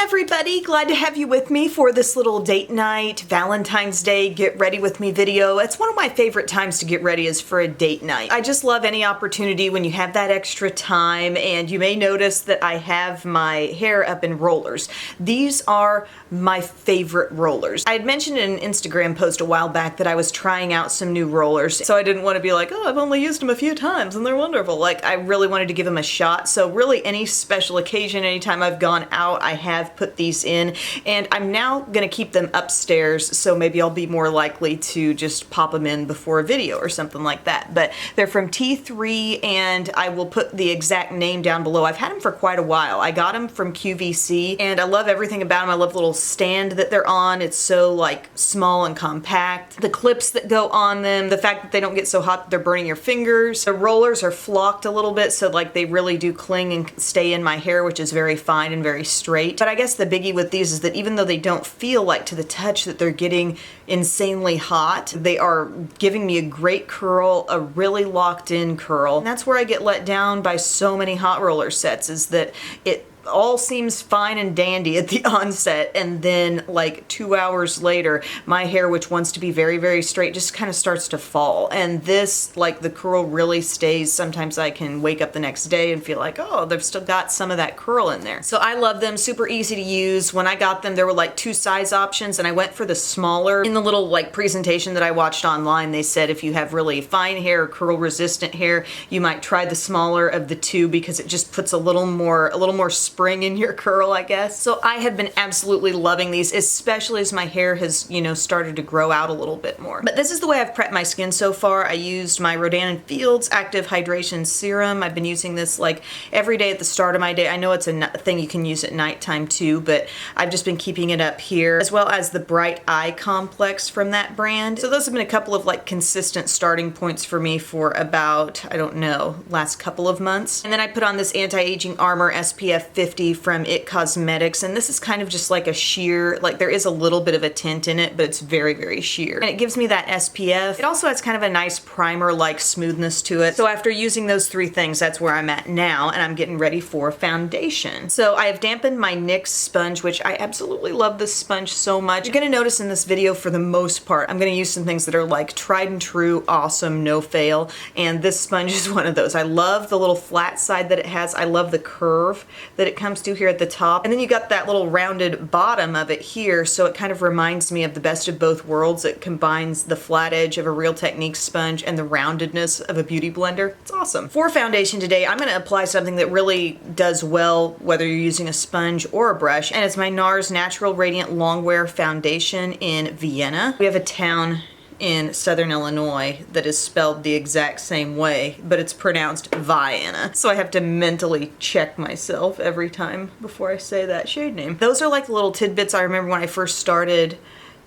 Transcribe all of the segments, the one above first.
everybody, glad to have you with me for this little date night, Valentine's Day, get ready with me video. It's one of my favorite times to get ready is for a date night. I just love any opportunity when you have that extra time, and you may notice that I have my hair up in rollers. These are my favorite rollers. I had mentioned in an Instagram post a while back that I was trying out some new rollers, so I didn't want to be like, oh, I've only used them a few times and they're wonderful. Like, I really wanted to give them a shot, so really any special occasion, anytime I've gone out, I have put these in, and I'm now gonna keep them upstairs, so maybe I'll be more likely to just pop them in before a video or something like that. But they're from T3, and I will put the exact name down below. I've had them for quite a while. I got them from QVC, and I love everything about them. I love the little stand that they're on. It's so like small and compact. The clips that go on them, the fact that they don't get so hot that they're burning your fingers. The rollers are flocked a little bit, so like they really do cling and stay in my hair, which is very fine and very straight. But I guess the biggie with these is that even though they don't feel like to the touch that they're getting insanely hot, they are giving me a great curl, a really locked in curl. And that's where I get let down by so many hot roller sets, is that it all seems fine and dandy at the onset, and then like 2 hours later my hair, which wants to be very, very straight, just kind of starts to fall. And this, like, the curl really stays. Sometimes I can wake up the next day and feel like, oh, they've still got some of that curl in there. So I love them, super easy to use. When I got them, there were like 2 size options, and I went for the smaller. In the little like presentation that I watched online, they said if you have really fine hair, curl resistant hair, you might try the smaller of the 2 because it just puts a little more spring in your curl, I guess. So I have been absolutely loving these, especially as my hair has, you know, started to grow out a little bit more. But this is the way I've prepped my skin so far. I used my Rodan & Fields Active Hydration Serum. I've been using this like every day at the start of my day. I know it's a thing you can use at nighttime too, but I've just been keeping it up here, as well as the Bright Eye Complex from that brand. So those have been a couple of like consistent starting points for me for about, I don't know, last couple of months. And then I put on this Anti-Aging Armor SPF 50 from IT Cosmetics, and this is kind of just like a sheer, like there is a little bit of a tint in it, but it's very, very sheer. And it gives me that SPF. It also has kind of a nice primer-like smoothness to it. So after using those 3 things, that's where I'm at now, and I'm getting ready for foundation. So I have dampened my NYX sponge, which I absolutely love this sponge so much. You're gonna notice in this video, for the most part, I'm gonna use some things that are like tried and true, awesome, no fail, and this sponge is one of those. I love the little flat side that it has. I love the curve that it comes to here at the top, and then you got that little rounded bottom of it here, so it kind of reminds me of the best of both worlds. It combines the flat edge of a Real Techniques sponge and the roundedness of a beauty blender. It's awesome. For foundation today, I'm going to apply something that really does well whether you're using a sponge or a brush, and it's my NARS Natural Radiant Longwear Foundation in Vienna. We have a town in Southern Illinois that is spelled the exact same way, but it's pronounced Vienna. So I have to mentally check myself every time before I say that shade name. Those are like little tidbits I remember when I first started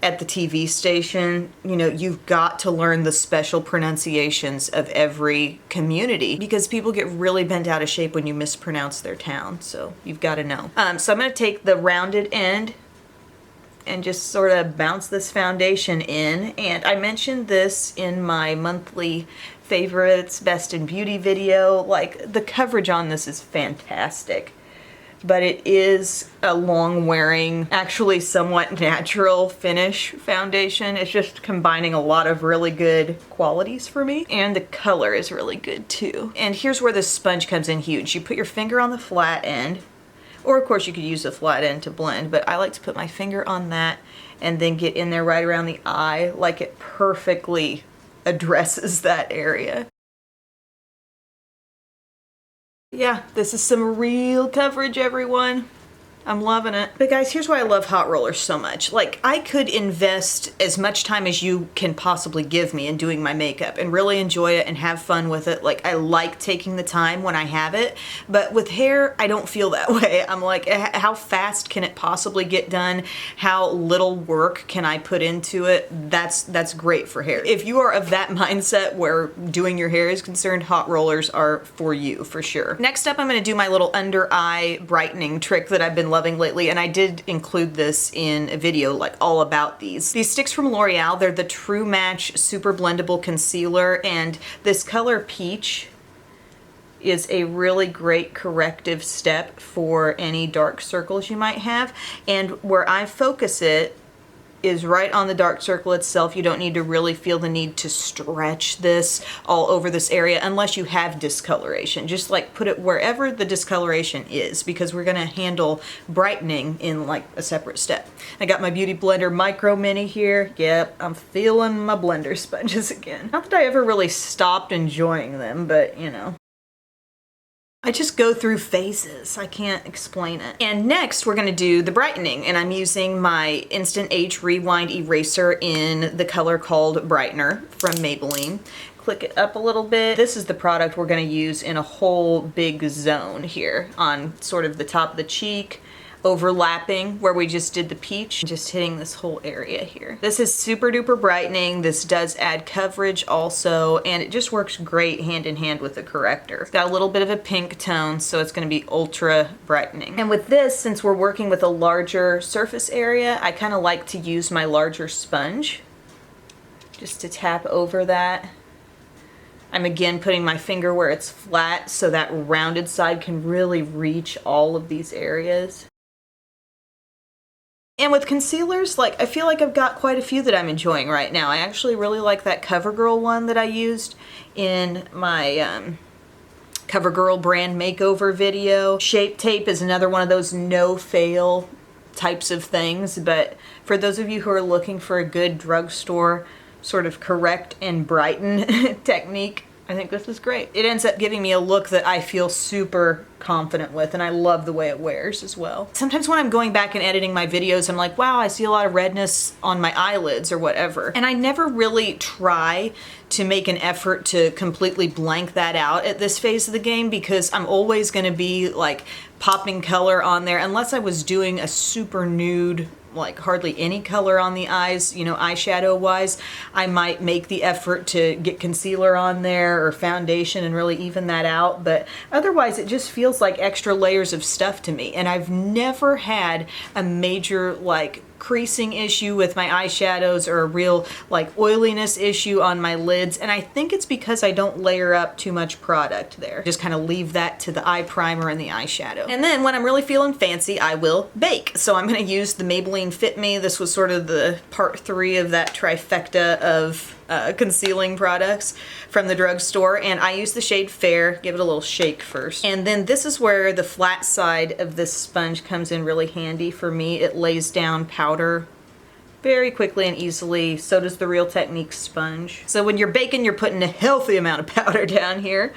at the TV station. You know, you've got to learn the special pronunciations of every community because people get really bent out of shape when you mispronounce their town, so you've got to know. So I'm going to take the rounded end and just sort of bounce this foundation in. And I mentioned this in my monthly favorites, best in beauty video. Like, the coverage on this is fantastic, but it is a long wearing, actually somewhat natural finish foundation. It's just combining a lot of really good qualities for me, and the color is really good too. And here's where the sponge comes in huge. You put your finger on the flat end, or of course you could use the flat end to blend, but I like to put my finger on that and then get in there right around the eye, like it perfectly addresses that area. Yeah, this is some real coverage, everyone. I'm loving it. But guys, here's why I love hot rollers so much. Like, I could invest as much time as you can possibly give me in doing my makeup and really enjoy it and have fun with it. Like, I like taking the time when I have it, but with hair, I don't feel that way. I'm like, how fast can it possibly get done? How little work can I put into it? That's great for hair. If you are of that mindset where doing your hair is concerned, hot rollers are for you, for sure. Next up, I'm gonna do my little under eye brightening trick that I've been loving lately, and I did include this in a video like all about these. These sticks from L'Oreal, they're the True Match Super Blendable Concealer, and this color Peach is a really great corrective step for any dark circles you might have. And where I focus it is right on the dark circle itself. You don't need to really feel the need to stretch this all over this area unless you have discoloration. Just like put it wherever the discoloration is, because we're gonna handle brightening in like a separate step. I got my Beauty Blender Micro Mini here. Yep, I'm feeling my blender sponges again. Not that I ever really stopped enjoying them, but you know. I just go through phases. I can't explain it. And next we're gonna do the brightening, and I'm using my Instant Age Rewind Eraser in the color called Brightener from Maybelline. Click it up a little bit. This is the product we're gonna use in a whole big zone here on sort of the top of the cheek, overlapping where we just did the peach, just hitting this whole area here. This is super duper brightening. This does add coverage also, and it just works great hand in hand with the corrector. It's got a little bit of a pink tone, so it's gonna be ultra brightening. And with this, since we're working with a larger surface area, I kind of like to use my larger sponge just to tap over that. I'm again putting my finger where it's flat so that rounded side can really reach all of these areas. And with concealers, like, I feel like I've got quite a few that I'm enjoying right now. I actually really like that CoverGirl one that I used in my CoverGirl brand makeover video. Shape Tape is another one of those no-fail types of things, but for those of you who are looking for a good drugstore sort of correct and brighten technique, I think this is great. It ends up giving me a look that I feel super confident with, and I love the way it wears as well. Sometimes when I'm going back and editing my videos, I'm like, wow, I see a lot of redness on my eyelids or whatever. And I never really try to make an effort to completely blank that out at this phase of the game, because I'm always gonna be like popping color on there unless I was doing a super nude, like hardly any color on the eyes, you know, eyeshadow wise. I might make the effort to get concealer on there or foundation and really even that out, but otherwise it just feels like extra layers of stuff to me. And I've never had a major like creasing issue with my eyeshadows or a real like oiliness issue on my lids, and I think it's because I don't layer up too much product there. Just kind of leave that to the eye primer and the eyeshadow. And then when I'm really feeling fancy, I will bake. So I'm going to use the Maybelline Fit Me. This was sort of the part 3 of that trifecta of concealing products from the drugstore, and I use the shade Fair. Give it a little shake first. And then this is where the flat side of this sponge comes in really handy for me. It lays down powder very quickly and easily. So does the Real Techniques sponge. So when you're baking, you're putting a healthy amount of powder down here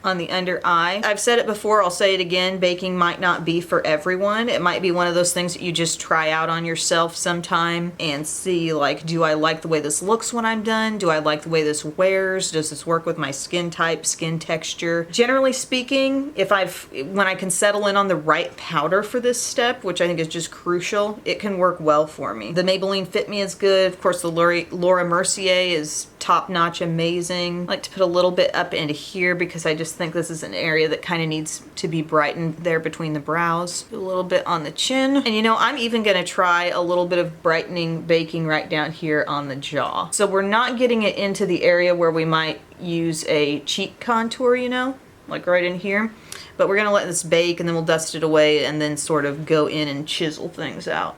on the under eye. I've said it before, I'll say it again, baking might not be for everyone. It might be one of those things that you just try out on yourself sometime and see, like, do I like the way this looks when I'm done? Do I like the way this wears? Does this work with my skin type, skin texture? Generally speaking, when I can settle in on the right powder for this step, which I think is just crucial, it can work well for me. The Maybelline Fit Me is good. Of course, the Laura Mercier is top-notch amazing. I like to put a little bit up into here because I just think this is an area that kind of needs to be brightened there between the brows. A little bit on the chin. And you know, I'm even gonna try a little bit of brightening baking right down here on the jaw. So we're not getting it into the area where we might use a cheek contour, you know, like right in here. But we're gonna let this bake and then we'll dust it away and then sort of go in and chisel things out.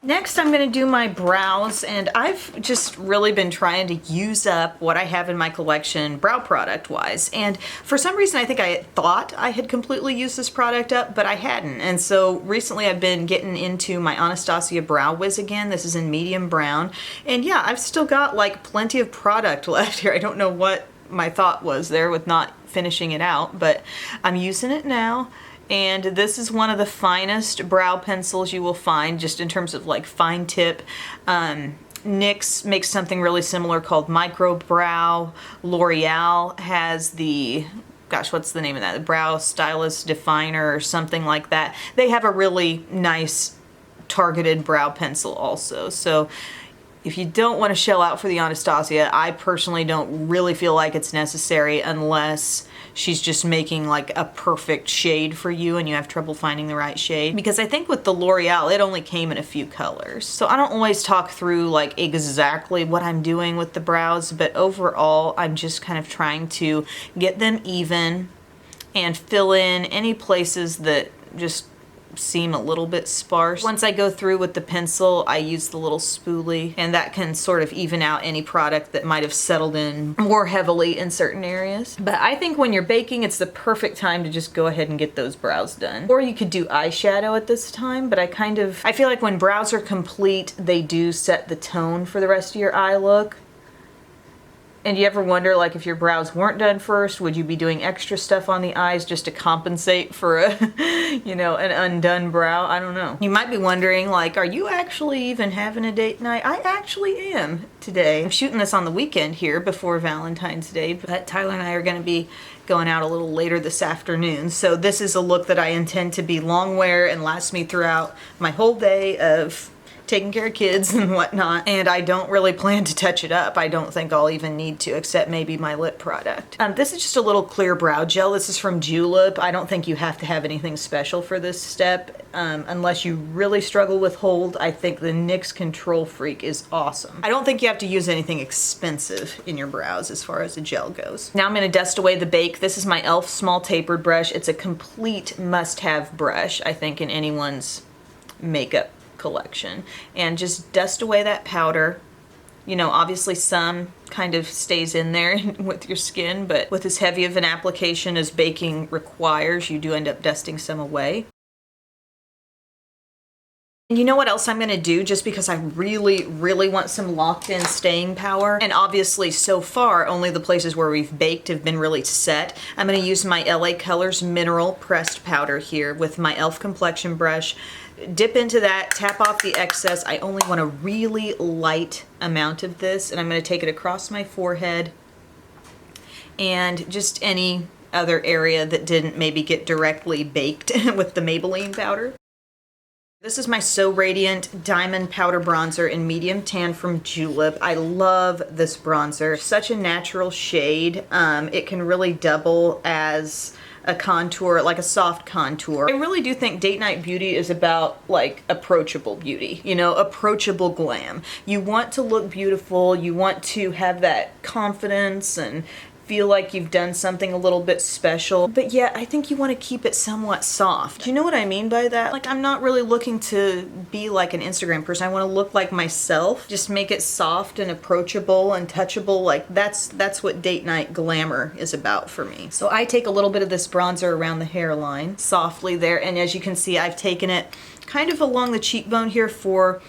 Next, I'm going to do my brows, and I've just really been trying to use up what I have in my collection brow product wise, and for some reason I think I thought I had completely used this product up, but I hadn't. And so recently I've been getting into my Anastasia Brow Wiz again. This is in medium brown, and yeah, I've still got like plenty of product left here. I don't know what my thought was there with not finishing it out, but I'm using it now. And this is one of the finest brow pencils you will find, just in terms of like fine tip. NYX makes something really similar called Micro Brow. L'Oreal has the, gosh, what's the name of that? The Brow Stylist Definer or something like that. They have a really nice targeted brow pencil also. So if you don't want to shell out for the Anastasia, I personally don't really feel like it's necessary unless she's just making like a perfect shade for you and you have trouble finding the right shade. Because I think with the L'Oreal, it only came in a few colors. So I don't always talk through like exactly what I'm doing with the brows, but overall, I'm just kind of trying to get them even, and fill in any places that just seem a little bit sparse. Once I go through with the pencil, I use the little spoolie, and that can sort of even out any product that might have settled in more heavily in certain areas. But I think when you're baking, it's the perfect time to just go ahead and get those brows done. Or you could do eyeshadow at this time, but I feel like when brows are complete, they do set the tone for the rest of your eye look. And you ever wonder, like, if your brows weren't done first, would you be doing extra stuff on the eyes just to compensate for a, you know, an undone brow? I don't know. You might be wondering, like, are you actually even having a date night? I actually am today. I'm shooting this on the weekend here before Valentine's Day, but Tyler and I are going to be going out a little later this afternoon. So this is a look that I intend to be long wear and last me throughout my whole day of taking care of kids and whatnot, and I don't really plan to touch it up. I don't think I'll even need to, except maybe my lip product. This is just a little clear brow gel. This is from Julep. I don't think you have to have anything special for this step, unless you really struggle with hold. I think the NYX Control Freak is awesome. I don't think you have to use anything expensive in your brows as far as the gel goes. Now I'm gonna dust away the bake. This is my e.l.f. small tapered brush. It's a complete must-have brush, I think, in anyone's makeup collection. And just dust away that powder. You know, obviously some kind of stays in there with your skin, but with as heavy of an application as baking requires, you do end up dusting some away. And you know what else I'm going to do, just because I really, really want some locked-in staying power, and obviously so far only the places where we've baked have been really set. I'm going to use my LA Colors Mineral Pressed Powder here with my e.l.f. complexion brush. Dip into that, tap off the excess. I only want a really light amount of this, and I'm going to take it across my forehead and just any other area that didn't maybe get directly baked with the Maybelline powder. This is my So Radiant Diamond Powder Bronzer in Medium Tan from Julep. I love this bronzer. Such a natural shade. It can really double as a contour, like a soft contour. I really do think date night beauty is about, like, approachable beauty, you know, approachable glam. You want to look beautiful, you want to have that confidence and feel like you've done something a little bit special, but yet I think you want to keep it somewhat soft. Do you know what I mean by that? Like, I'm not really looking to be like an Instagram person. I want to look like myself. Just make it soft and approachable and touchable. Like, that's what date night glamour is about for me. So I take a little bit of this bronzer around the hairline, softly there, and as you can see, I've taken it kind of along the cheekbone here for,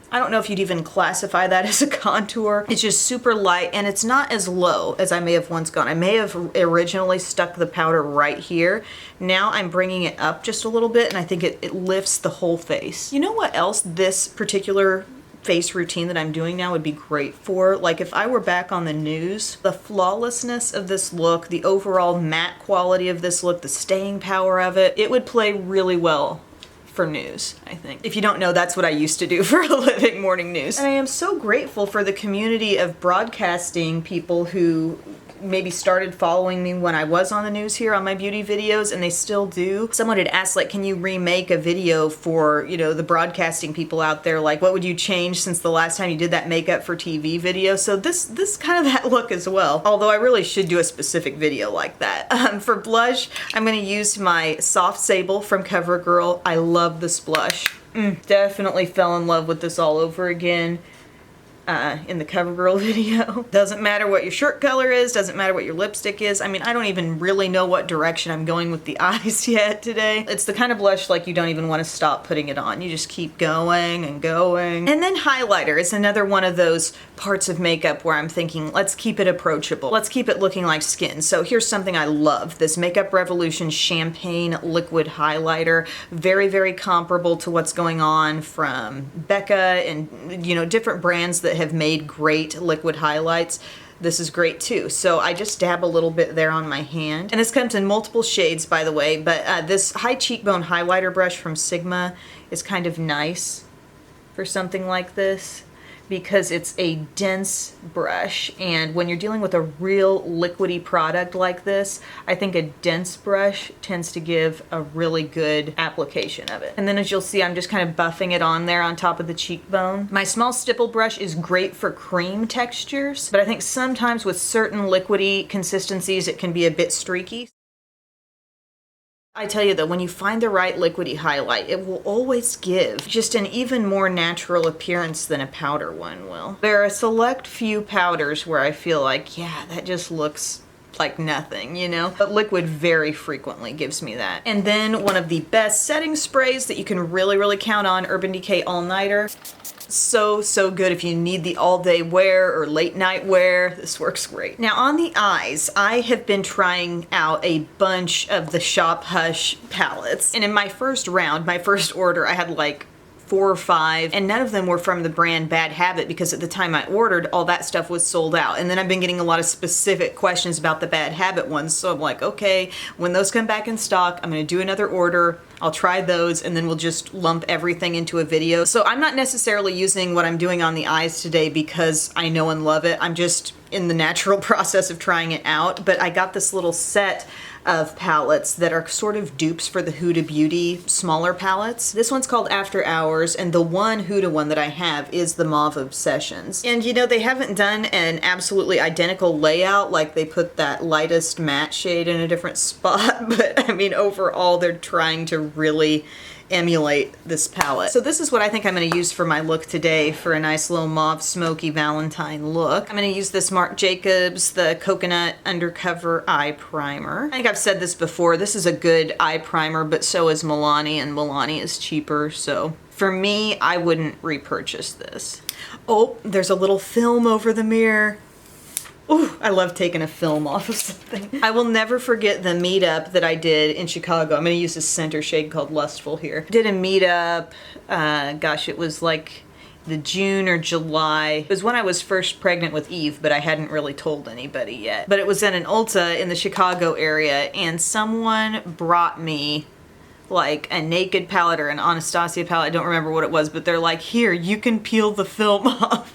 I don't know if you'd even classify that as a contour. It's just super light, and it's not as low as I may have once gone. I may have originally stuck the powder right here. Now I'm bringing it up just a little bit, and I think it lifts the whole face. You know what else this particular face routine that I'm doing now would be great for? Like, if I were back on the news, the flawlessness of this look, the overall matte quality of this look, the staying power of it, it would play really well for news, I think. If you don't know, that's what I used to do for a living, morning news. And I am so grateful for the community of broadcasting people who maybe started following me when I was on the news here on my beauty videos, and they still do. Someone had asked, like, can you remake a video for, you know, the broadcasting people out there? Like, what would you change since the last time you did that makeup for TV video? So this kind of that look as well. Although I really should do a specific video like that. For blush, I'm going to use my Soft Sable from CoverGirl. I love this blush. Definitely fell in love with this all over again. In the CoverGirl video. Doesn't matter what your shirt color is, doesn't matter what your lipstick is. I mean, I don't even really know what direction I'm going with the eyes yet today. It's the kind of blush like you don't even want to stop putting it on. You just keep going and going. And then highlighter is another one of those parts of makeup where I'm thinking, let's keep it approachable. Let's keep it looking like skin. So here's something I love. This Makeup Revolution Champagne Liquid Highlighter. Very, very comparable to what's going on from Becca and, you know, different brands that have made great liquid highlights. This is great too. So I just dab a little bit there on my hand. And this comes in multiple shades, by the way, but this high cheekbone highlighter brush from Sigma is kind of nice for something like this, because it's a dense brush, and when you're dealing with a real liquidy product like this, I think a dense brush tends to give a really good application of it. And then as you'll see, I'm just kind of buffing it on there on top of the cheekbone. My small stipple brush is great for cream textures, but I think sometimes with certain liquidy consistencies it can be a bit streaky. I tell you though, when you find the right liquidy highlight, it will always give just an even more natural appearance than a powder one will. There are a select few powders where I feel like, yeah, that just looks like nothing, you know? But liquid very frequently gives me that. And then one of the best setting sprays that you can really count on, Urban Decay All Nighter. So good if you need the all-day wear or late night wear. This works great. Now on the eyes, I have been trying out a bunch of the Shop Hush palettes. And in my first round, my first order, I had like 4 or 5, and none of them were from the brand Bad Habit because at the time I ordered, all that stuff was sold out. And then I've been getting a lot of specific questions about the Bad Habit ones, so I'm like, okay, when those come back in stock, I'm gonna do another order. I'll try those, and then we'll just lump everything into a video. So I'm not necessarily using what I'm doing on the eyes today because I know and love it. I'm just in the natural process of trying it out. But I got this little set of palettes that are sort of dupes for the Huda Beauty smaller palettes. This one's called After Hours, and the one Huda one that I have is the Mauve Obsessions. And you know, they haven't done an absolutely identical layout, like they put that lightest matte shade in a different spot, but I mean, overall, they're trying to really emulate this palette. So this is what I think I'm going to use for my look today for a nice little mauve smoky Valentine look. I'm going to use this Marc Jacobs, the Coconut Undercover Eye Primer. I think I've said this before, this is a good eye primer, but so is Milani, and Milani is cheaper, so for me, I wouldn't repurchase this. Oh, there's a little film over the mirror. Ooh, I love taking a film off of something. I will never forget the meetup that I did in Chicago. I'm gonna use this center shade called Lustful here. Did a meetup, gosh, it was like the June or July. It was when I was first pregnant with Eve, but I hadn't really told anybody yet. But it was at an Ulta in the Chicago area, and someone brought me like a Naked palette or an Anastasia palette, I don't remember what it was, but they're like, here, you can peel the film off.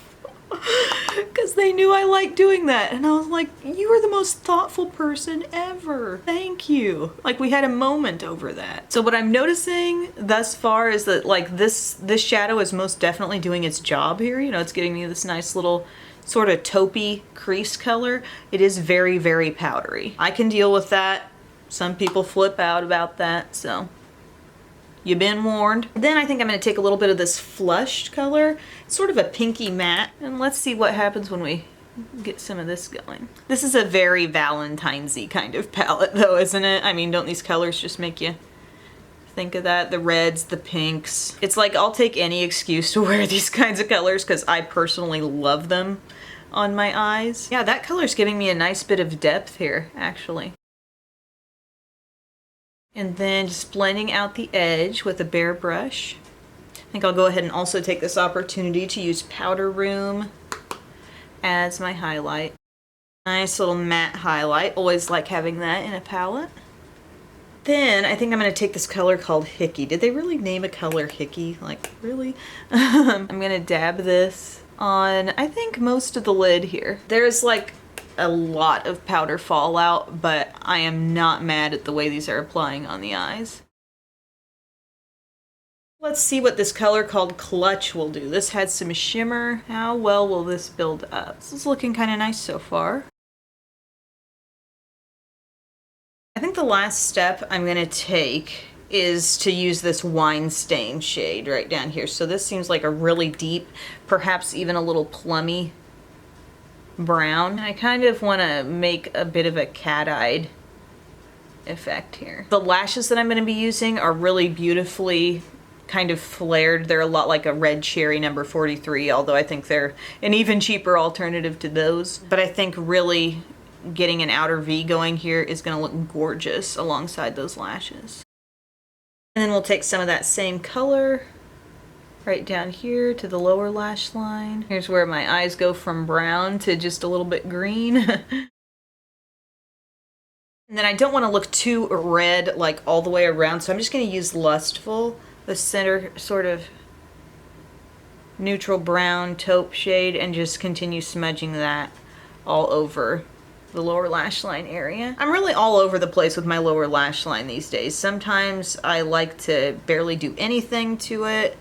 Because they knew I liked doing that. And I was like, you are the most thoughtful person ever. Thank you. Like, we had a moment over that. So what I'm noticing thus far is that like this shadow is most definitely doing its job here. You know, it's giving me this nice little sort of taupey crease color. It is very powdery. I can deal with that. Some people flip out about that, so you've been warned. Then I think I'm going to take a little bit of this flushed color. It's sort of a pinky matte. And let's see what happens when we get some of this going. This is a very Valentine's-y kind of palette though, isn't it? I mean, don't these colors just make you think of that? The reds, the pinks. It's like I'll take any excuse to wear these kinds of colors because I personally love them on my eyes. Yeah, that color's giving me a nice bit of depth here, actually. And then just blending out the edge with a bare brush. I think I'll go ahead and also take this opportunity to use Powder Room as my highlight. Nice little matte highlight. Always like having that in a palette. Then I think I'm going to take this color called Hickey. Did they really name a color Hickey? Like, really? I'm going to dab this on, I think, most of the lid here. There's like a lot of powder fallout, but I am not mad at the way these are applying on the eyes. Let's see what this color called Clutch will do. This had some shimmer. How well will this build up? This is looking kind of nice so far. I think the last step I'm going to take is to use this Wine Stain shade right down here. So this seems like a really deep, perhaps even a little plummy brown. I kind of want to make a bit of a cat-eyed effect here. The lashes that I'm going to be using are really beautifully kind of flared. They're a lot like a Red Cherry number 43, although I think they're an even cheaper alternative to those. But I think really getting an outer V going here is going to look gorgeous alongside those lashes. And then we'll take some of that same color right down here to the lower lash line. Here's where my eyes go from brown to just a little bit green. And then I don't want to look too red like all the way around, so I'm just going to use Lustful, the center sort of neutral brown taupe shade, and just continue smudging that all over the lower lash line area. I'm really all over the place with my lower lash line these days. Sometimes I like to barely do anything to it.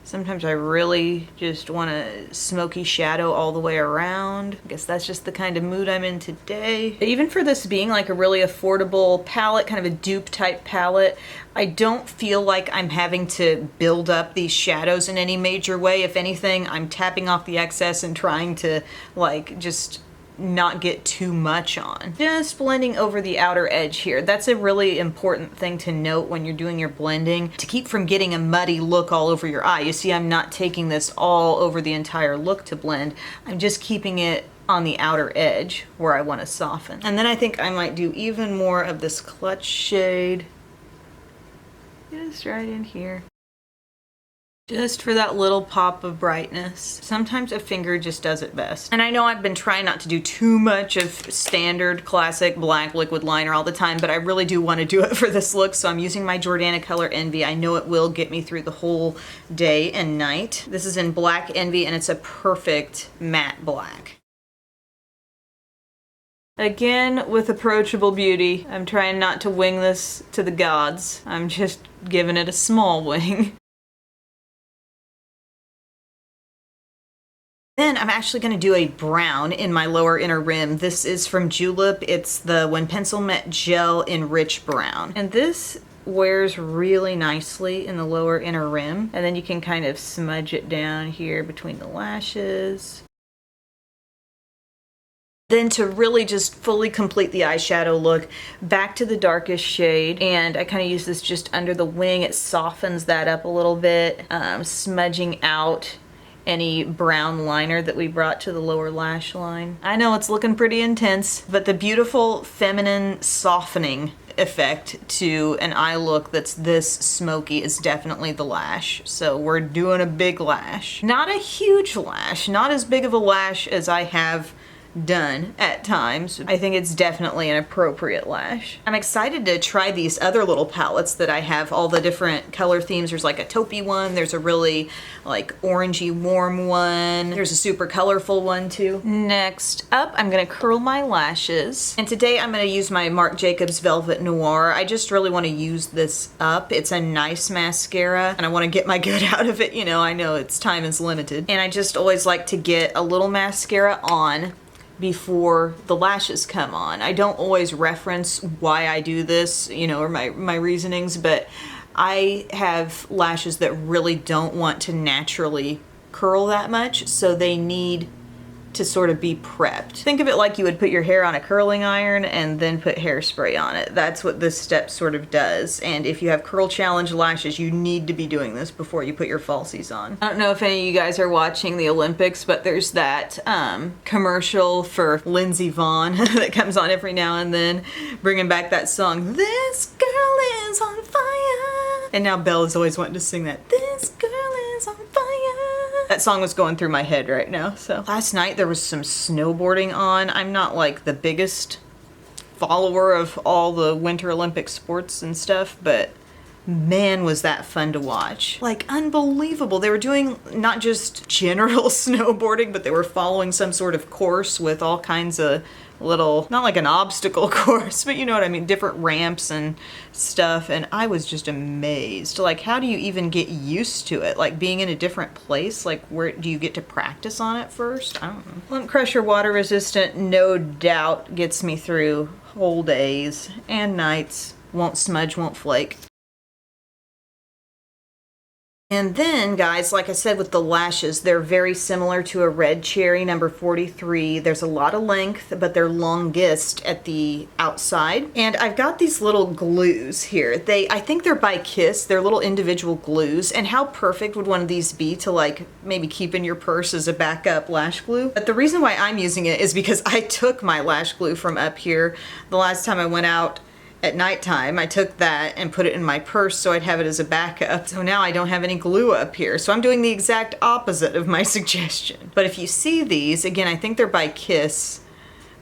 Sometimes I really just want a smoky shadow all the way around. I guess that's just the kind of mood I'm in today. Even for this being like a really affordable palette, kind of a dupe type palette, I don't feel like I'm having to build up these shadows in any major way. If anything, I'm tapping off the excess and trying to like just not get too much on. Just blending over the outer edge here. That's a really important thing to note when you're doing your blending, to keep from getting a muddy look all over your eye. You see, I'm not taking this all over the entire look to blend. I'm just keeping it on the outer edge where I want to soften. And then I think I might do even more of this clutch shade. Just right in here. Just for that little pop of brightness. Sometimes a finger just does it best. And I know I've been trying not to do too much of standard classic black liquid liner all the time, but I really do want to do it for this look, so I'm using my Jordana Color Envy. I know it will get me through the whole day and night. This is in Black Envy, and it's a perfect matte black. Again, with approachable beauty. I'm trying not to wing this to the gods. I'm just giving it a small wing. Then I'm actually going to do a brown in my lower inner rim. This is from Julep. It's the When Pencil Met Gel in Rich Brown. And this wears really nicely in the lower inner rim. And then you can kind of smudge it down here between the lashes. Then to really just fully complete the eyeshadow look, back to the darkest shade, and I kind of use this just under the wing. It softens that up a little bit, smudging out any brown liner that we brought to the lower lash line. I know it's looking pretty intense, but the beautiful feminine softening effect to an eye look that's this smoky is definitely the lash. So we're doing a big lash. Not a huge lash, not as big of a lash as I have done at times. I think it's definitely an appropriate lash. I'm excited to try these other little palettes that I have, all the different color themes. There's like a taupey one, there's a really like orangey warm one, there's a super colorful one too. Next up, I'm gonna curl my lashes. And today I'm gonna use my Marc Jacobs Velvet Noir. I just really wanna use this up. It's a nice mascara and I wanna get my good out of it. You know, I know time is limited. And I just always like to get a little mascara on before the lashes come on. I don't always reference why I do this, you know, or my reasonings, but I have lashes that really don't want to naturally curl that much, so they need to sort of be prepped. Think of it like you would put your hair on a curling iron and then put hairspray on it. That's what this step sort of does. And if you have curl challenge lashes, you need to be doing this before you put your falsies on. I don't know if any of you guys are watching the Olympics, but there's that commercial for Lindsey Vonn that comes on every now and then, bringing back that song, "This girl is on fire." And now Bella's always wanting to sing that, "This girl is on fire." That song was going through my head right now. So last night there was some snowboarding on. I'm not like the biggest follower of all the Winter Olympic sports and stuff, but man, was that fun to watch. Like, unbelievable. They were doing not just general snowboarding, but they were following some sort of course with all kinds of little, not like an obstacle course, but you know what I mean, different ramps and stuff, and I was just amazed. Like, how do you even get used to it? Like, being in a different place, like, where do you get to practice on it first? I don't know. Lump Crusher Water Resistant, no doubt, gets me through whole days and nights. Won't smudge, won't flake. And then, guys, like I said with the lashes, they're very similar to a Red Cherry number 43. There's a lot of length, but they're longest at the outside. And I've got these little glues here. I think they're by Kiss. They're little individual glues. And how perfect would one of these be to, like, maybe keep in your purse as a backup lash glue? But the reason why I'm using it is because I took my lash glue from up here the last time I went out at nighttime. I took that and put it in my purse so I'd have it as a backup. So now I don't have any glue up here. So I'm doing the exact opposite of my suggestion. But if you see these, again, I think they're by Kiss,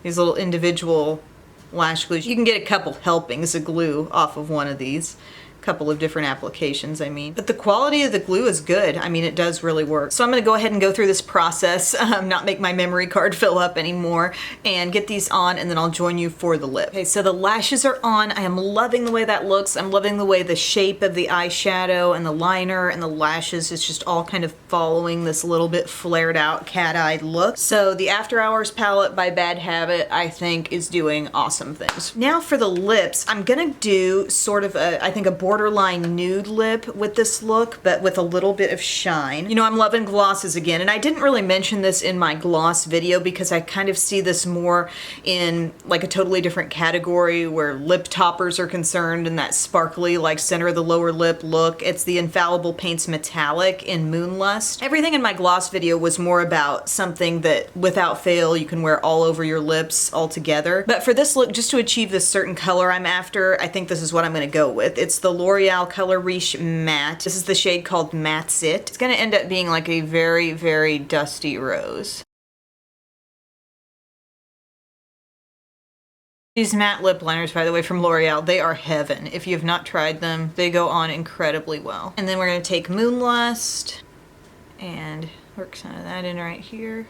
these little individual lash glues. You can get a couple helpings of glue off of one of these. couple of different applications, I mean. But the quality of the glue is good. I mean, it does really work. So I'm gonna go ahead and go through this process, not make my memory card fill up anymore, and get these on, and then I'll join you for the lip. Okay, so the lashes are on. I am loving the way that looks. I'm loving the way the shape of the eyeshadow and the liner and the lashes is just all kind of following this little bit flared out cat-eyed look. So the After Hours palette by Bad Habit, I think, is doing awesome things. Now for the lips, I'm gonna do sort of a, I think, a borderline nude lip with this look, but with a little bit of shine. You know, I'm loving glosses again, and I didn't really mention this in my gloss video because I kind of see this more in like a totally different category where lip toppers are concerned and that sparkly, like center of the lower lip look. It's the Infallible Paints Metallic in Moonlust. Everything in my gloss video was more about something that without fail you can wear all over your lips all together. But for this look, just to achieve this certain color I'm after, I think this is what I'm gonna go with. It's the L'Oreal Color Riche Matte. This is the shade called Matte's It. It's gonna end up being like a very, very dusty rose. These matte lip liners, by the way, from L'Oreal, they are heaven. If you have not tried them, they go on incredibly well. And then we're gonna take Moonlust and work some of that in right here.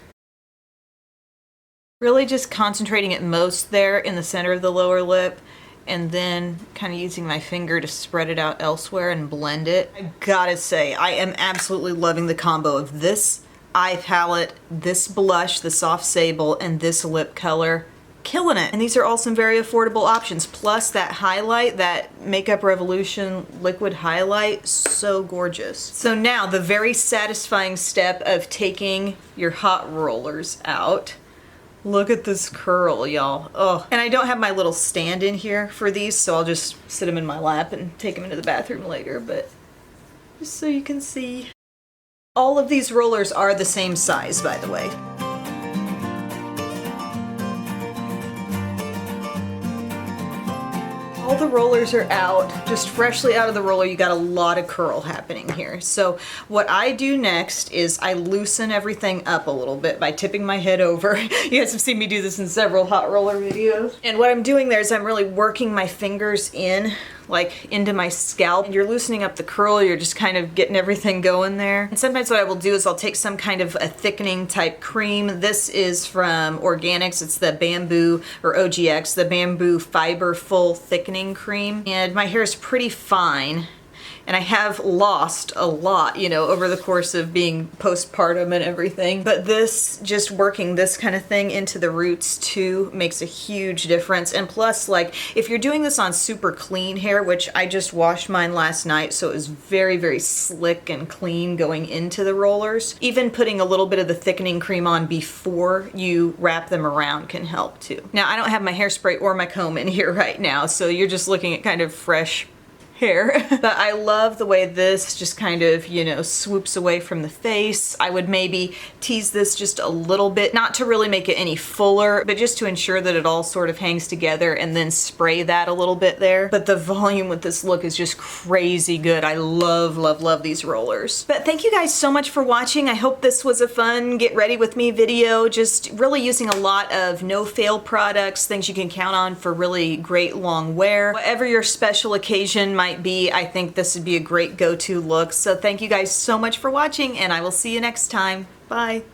Really just concentrating at most there in the center of the lower lip, and then kind of using my finger to spread it out elsewhere and blend it. I gotta say, I am absolutely loving the combo of this eye palette, this blush, the soft Sable, and this lip color. Killing it. And these are all some very affordable options. Plus that highlight, that Makeup Revolution liquid highlight, so gorgeous. So now the very satisfying step of taking your hot rollers out. Look at this curl, y'all. Oh, and I don't have my little stand in here for these, so I'll just sit them in my lap and take them into the bathroom later, but just so you can see. All of these rollers are the same size, by the way. All the rollers are out, just freshly out of the roller. You got a lot of curl happening here. So what I do next is I loosen everything up a little bit by tipping my head over. You guys have seen me do this in several hot roller videos. And what I'm doing there is I'm really working my fingers in, like into my scalp. And you're loosening up the curl, you're just kind of getting everything going there. And sometimes what I will do is I'll take some kind of a thickening type cream. This is from Organics. It's the Bamboo, or OGX, the Bamboo Fiber Full Thickening Cream. And my hair is pretty fine. And I have lost a lot, you know, over the course of being postpartum and everything. But this, just working this kind of thing into the roots too, makes a huge difference. And plus, like, if you're doing this on super clean hair, which I just washed mine last night, so it was very, very slick and clean going into the rollers, even putting a little bit of the thickening cream on before you wrap them around can help too. Now, I don't have my hairspray or my comb in here right now, so you're just looking at kind of fresh hair. But I love the way this just kind of, you know, swoops away from the face. I would maybe tease this just a little bit, not to really make it any fuller, but just to ensure that it all sort of hangs together, and then spray that a little bit there. But the volume with this look is just crazy good. I love, love, love these rollers. But thank you guys so much for watching. I hope this was a fun get ready with me video. Just really using a lot of no-fail products, things you can count on for really great long wear. Whatever your special occasion might be, I think this would be a great go-to look. So thank you guys so much for watching, and I will see you next time. Bye.